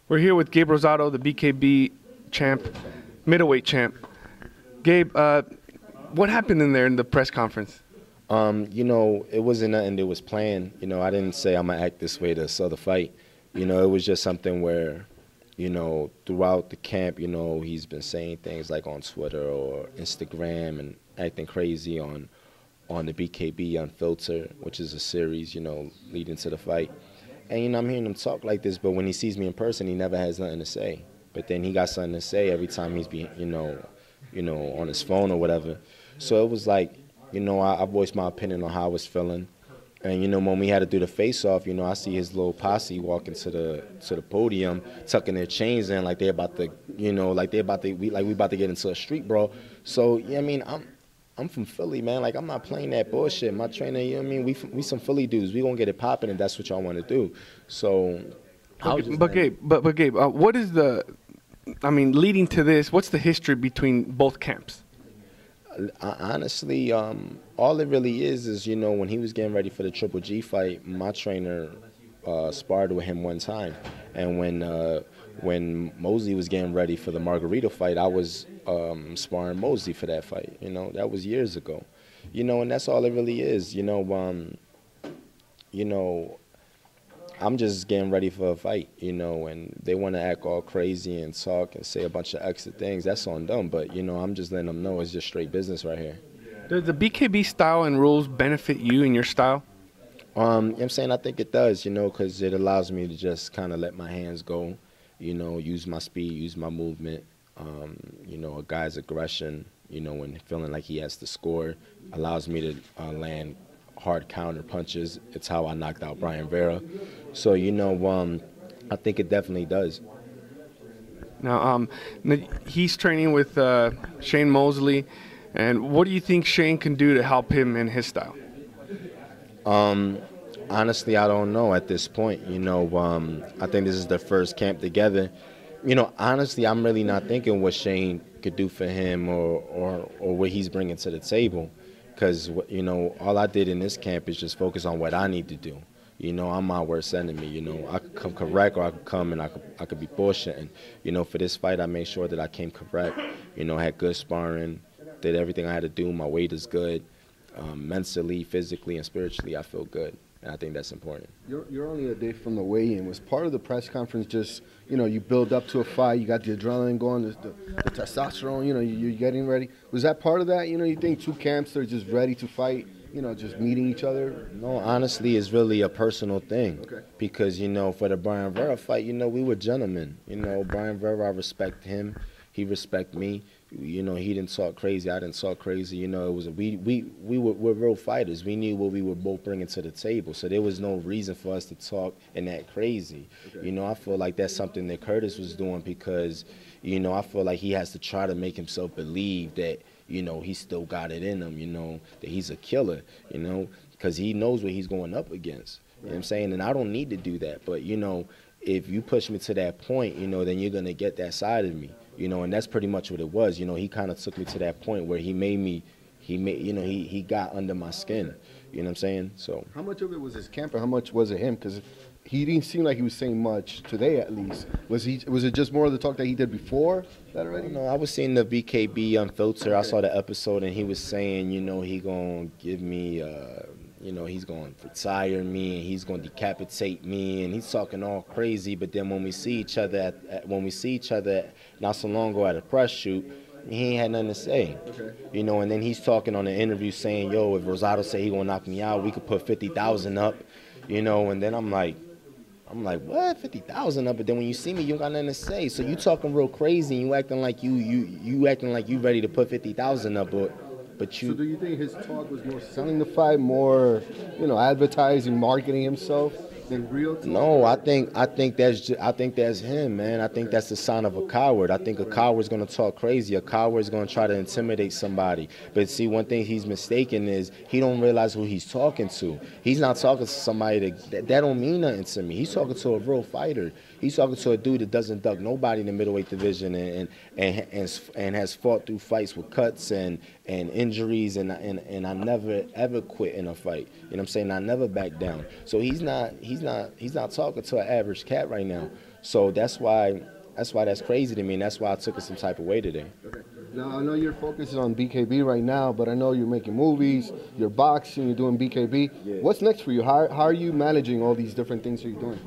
We're here with Gabe Rosado, the BKB champ, middleweight champ. Gabe, what happened in there in the press conference? You know, it wasn't nothing that was planned. You know, I didn't say I'm going to act this way to sell the fight. You know, it was just something where, you know, throughout the camp, you know, he's been saying things like on Twitter or Instagram and acting crazy on the BKB Unfiltered, which is a series, you know, leading to the fight. And, you know, I'm hearing him talk like this, but when he sees me in person, he never has nothing to say. But then he got something to say every time he's, you know, on his phone or whatever. So it was like, you know, I voiced my opinion on how I was feeling. And, you know, when we had to do the face-off, you know, I see his little posse walking to the podium, tucking their chains in like they're about to, you know, like we about to get into a street brawl. So, yeah, I mean, I'm from Philly, man. Like, I'm not playing that bullshit. My trainer, you know what I mean? We some Philly dudes. We gonna get it popping, and that's what y'all want to do. So, But Gabe, what is the, I mean, leading to this, what's the history between both camps? Honestly, all it really is, you know, when he was getting ready for the Triple G fight, my trainer sparred with him one time. And when Mosley was getting ready for the Margarita fight, I was sparring Mosley for that fight. You know, that was years ago. You know, and that's all it really is. You know, I'm just getting ready for a fight, you know, and they want to act all crazy and talk and say a bunch of extra things. That's on them, but, you know, I'm just letting them know it's just straight business right here. Does the BKB style and rules benefit you and your style? You know what I'm saying? I think it does, you know, because it allows me to just kind of let my hands go, you know, use my speed, use my movement. You know, a guy's aggression, you know, when feeling like he has to score, allows me to land hard counter punches. It's how I knocked out Bryan Vera. So, you know, I think it definitely does. Now, he's training with Shane Mosley. And what do you think Shane can do to help him in his style? Honestly, I don't know at this point. You know, I think this is their first camp together. You know, honestly, I'm really not thinking what Shane could do for him or what he's bringing to the table. Because, you know, all I did in this camp is just focus on what I need to do. You know, I'm my worst enemy. You know, I could come correct or I could come and I could be bullshitting. You know, for this fight, I made sure that I came correct. You know, I had good sparring, did everything I had to do. My weight is good. Mentally, physically, and spiritually, I feel good. And I think that's important. You're only a day from the weigh-in. Was part of the press conference just, you know, you build up to a fight, you got the adrenaline going, the testosterone, you know, you're getting ready. Was that part of that? You know, you think two camps are just ready to fight, you know, just meeting each other? No, honestly, it's really a personal thing. Okay. Because, you know, for the Bryan Vera fight, you know, we were gentlemen. You know, Bryan Vera, I respect him. He respect me. You know, he didn't talk crazy. I didn't talk crazy. You know, it was we're real fighters. We knew what we were both bringing to the table. So there was no reason for us to talk and act crazy. Okay. You know, I feel like that's something that Curtis was doing because, you know, I feel like he has to try to make himself believe that, you know, he still got it in him, you know, that he's a killer, you know, because he knows what he's going up against. You know what I'm saying? And I don't need to do that. But, you know, if you push me to that point, you know, then you're going to get that side of me. You know, and that's pretty much what it was. You know, he kind of took me to that point where he got under my skin. You know what I'm saying? So how much of it was his camp and how much was it him? Because he didn't seem like he was saying much today, at least. Was it just more of the talk that he did before that already? No, I was seeing the BKB Unfiltered. Okay. I saw the episode, and he was saying, you know, he gonna give me, you know, he's gonna retire me, and he's gonna decapitate me, and he's talking all crazy. But then when we see each other, not so long ago at a press shoot, he ain't had nothing to say. Okay. You know, and then he's talking on the interview saying, yo, if Rosado say he gonna knock me out, we could put 50,000 up. You know, and then I'm like, what? 50,000 up? But then when you see me, you don't got nothing to say. So you talking real crazy, and you acting like you ready to put 50,000 up, but you. So do you think his talk was more selling the fight, more, you know, advertising, marketing himself than real talk? No, I think that's him, man. I think that's the sign of a coward. I think a coward's gonna talk crazy. A coward's gonna try to intimidate somebody. But see, one thing he's mistaken is he don't realize who he's talking to. He's not talking to somebody that don't mean nothing to me. He's talking to a real fighter. He's talking to a dude that doesn't duck nobody in the middleweight division and has fought through fights with cuts and injuries, and I never ever quit in a fight. You know what I'm saying? I never back down. So he's not talking to an average cat right now. So that's why that's crazy to me, and that's why I took it some type of way today. Okay. Now, I know your focus is on BKB right now, but I know you're making movies, you're boxing, you're doing BKB. Yeah. What's next for you? How are you managing all these different things that you're doing?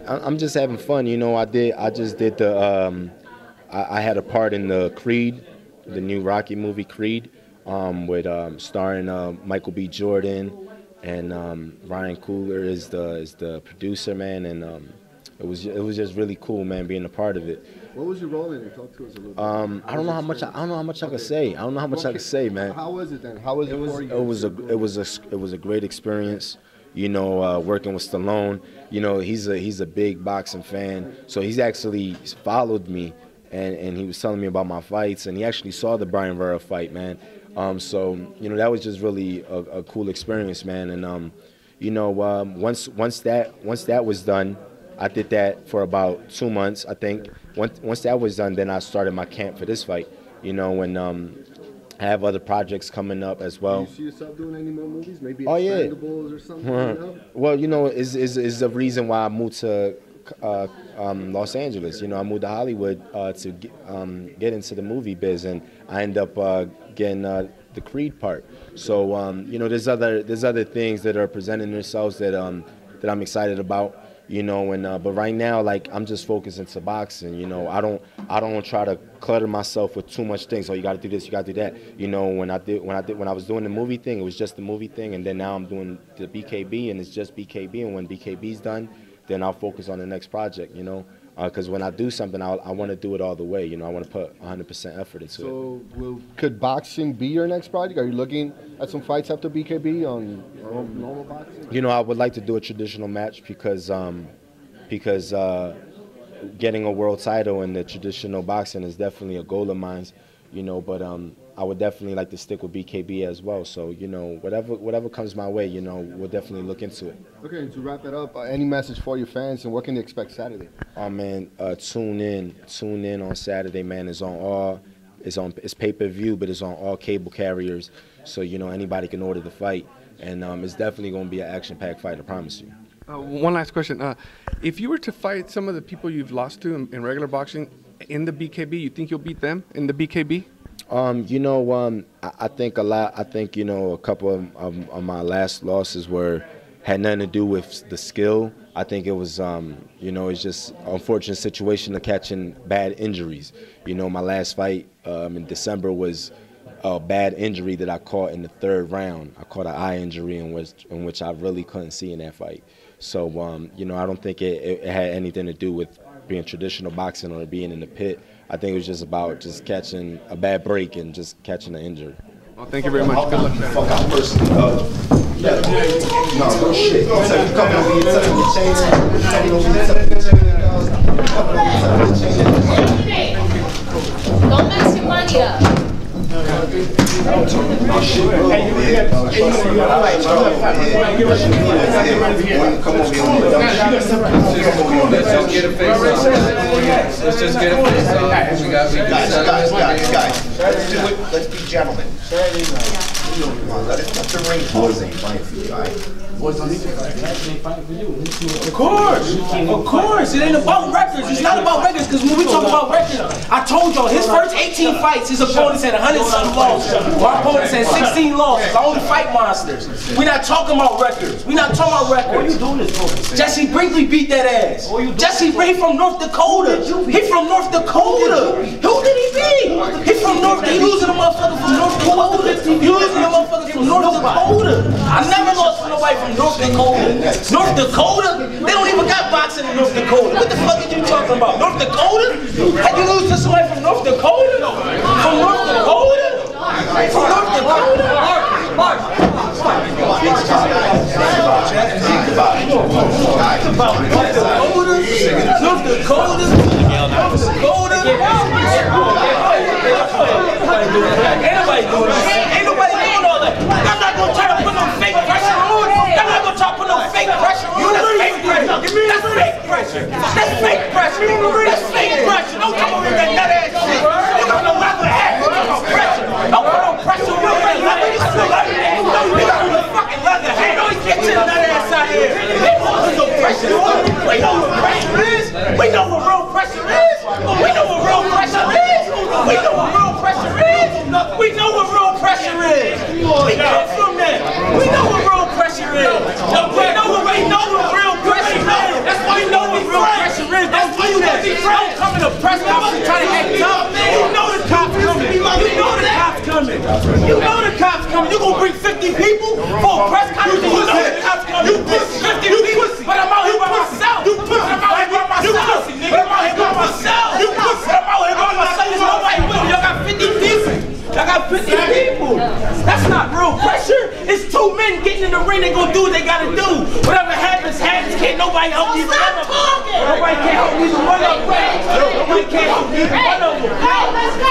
I'm just having fun. You know, I just did the, I had a part in the Creed, the new Rocky movie Creed, with starring Michael B. Jordan, and Ryan Coogler is the producer, man, and it was just really cool, man, being a part of it. What was your role in it? Talk to us a little bit. I don't know how much I could say. I don't know how much I could say, man. How was it then? How was it for you? It was a great experience. You know, working with Stallone. You know, he's a big boxing fan, so he's actually followed me, and he was telling me about my fights, and he actually saw the Bryan Vera fight, man. So you know, that was just really a cool experience, man. And you know, once that was done, I did that for about 2 months, I think. Once that was done, then I started my camp for this fight. You know, and I have other projects coming up as well. Do you see yourself doing any more movies? Maybe Expendables or something? You know? Well, you know, is the reason why I moved to Los Angeles. You know, I moved to Hollywood to get into the movie biz, and I ended up getting the Creed part. So you know, there's other things that are presenting themselves that I'm excited about. You know, and but right now, like, I'm just focused into boxing. You know, I don't try to clutter myself with too much things. So you got to do this, you got to do that. You know, when I was doing the movie thing, it was just the movie thing, and then now I'm doing the BKB, and it's just BKB. And when BKB's done, then I'll focus on the next project. You know, because when I do something, I want to do it all the way. You know, I want to put 100% effort into it. So, could boxing be your next project? Are you looking at some fights after BKB on normal boxing? You know, I would like to do a traditional match because getting a world title in the traditional boxing is definitely a goal of mine. You know, but I would definitely like to stick with BKB as well. So, you know, whatever comes my way, you know, we'll definitely look into it. Okay, and to wrap it up, any message for your fans, and what can they expect Saturday? Oh man, tune in on Saturday, man. It's pay-per-view, but it's on all cable carriers. So, you know, anybody can order the fight, and it's definitely going to be an action-packed fight, I promise you. One last question: if you were to fight some of the people you've lost to in regular boxing in the BKB, you think you'll beat them in the BKB? You know, I think a lot. I think, you know, a couple of my last losses had nothing to do with the skill. I think it was, you know, it's just an unfortunate situation of catching bad injuries. You know, my last fight in December was a bad injury that I caught in the 3rd round. I caught an eye injury in which I really couldn't see in that fight. So, you know, I don't think it had anything to do with being traditional boxing or being in the pit. I think it was just about just catching a bad break and just catching an injury. Well, thank you very much. Good luck. Fuck out personally, no, no shit. You come over here, tell me change Don't mess your money up. Let's just get a face off. Guys, let's be gentlemen. Let the ring close ain't fighting for you, all right? Of course, it ain't about records. It's not about records, because when we talk about records, I told y'all his first 18 fights, his opponents had 100-something losses. My opponents had 16 losses. I only fight monsters. We're not talking about records. We're not talking about records. Jesse Brinkley beat that ass. Jesse Brinkley from North Dakota. He from North Dakota. Who did he beat? He from North. He losing a motherfucker from North Dakota. He losing a motherfucker from North Dakota. I never lost to nobody from North Dakota. North Dakota? They don't even got boxing in North Dakota. What the fuck are you talking about? North Dakota? Had you lose to somebody from North Dakota? From North Dakota? From North Dakota? Mark. North Dakota? Ain't nobody doing all that. I'm not gonna try to put no fake pressure on. I'm not gonna try to put no fake pressure on. That's fake pressure. That's fake pressure. That's fake pressure. That's fake pressure. Don't come over here with that nut ass shit. You got no leather hat. You got no pressure. Don't put no pressure on your leather. You got no leather hat. You got no fucking leather hat. Get your nut ass out here. They want no pressure. We know what pressure is. We know what gotta do. Whatever happens, can't nobody help me. Nobody can help me. Nobody can help me.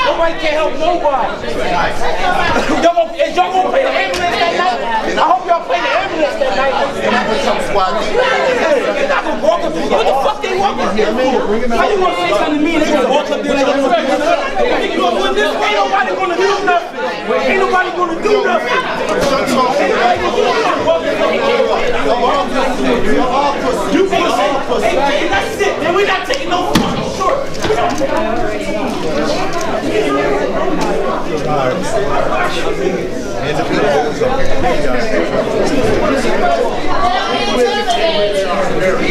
Nobody can help nobody. Y'all gonna play the ambulance that night? I hope y'all play the ambulance that night. They're not gonna walk up. What the fuck they walk up here for? How you gonna say something to me and they gonna walk up there like this? Ain't nobody gonna do nothing. Ain't nobody gonna do nothing. You pussy. Hey, that's it. Man, we not taking no fucking short. He